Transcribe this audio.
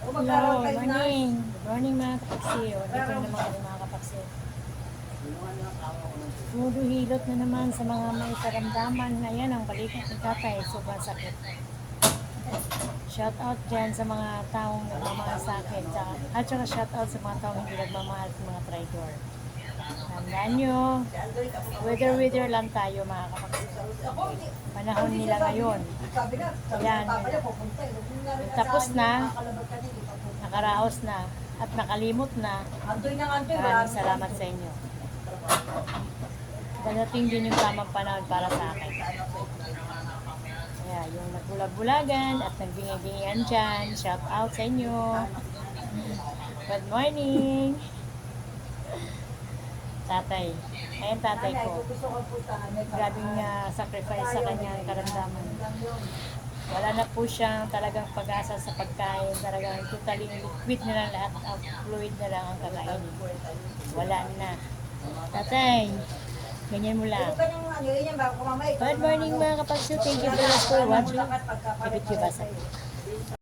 Hello, morning. Good morning mga kapaksiw. Dito na naman kami mga kapaksiw. Mudo hilot na naman sa mga may karamdaman. Ayan ang balikat ng tatay. Sobrang sakit. Shout out dyan sa mga taong nagmamahal sa akin. At saka shout out sa mga taong hindi nagmamahal sa mga traitor. Tandaan nyo, weather lang tayo mga kapaksiw. Panahon nila ngayon. Ayan, tapos na, nakaraos na, at nakalimot na. Maraming salamat sa inyo. Dadating din yung tamang panahon para sa akin. Kaya yung nagbulag-bulagan at nagbingi-bingian dyan, shout out sa inyo. Good morning! Tatay. Ayan tatay ko. Grabing sacrifice sa kanyang karamdaman. Wala na po siyang talagang pag-asa sa pagkain. Talagang totally liquid na lang lahat. Fluid na lang ang kakainin. Wala na. Tatay, ganyan mo lang. Good morning mga kapagso. Thank you for watching. Ibig ba sa'yo?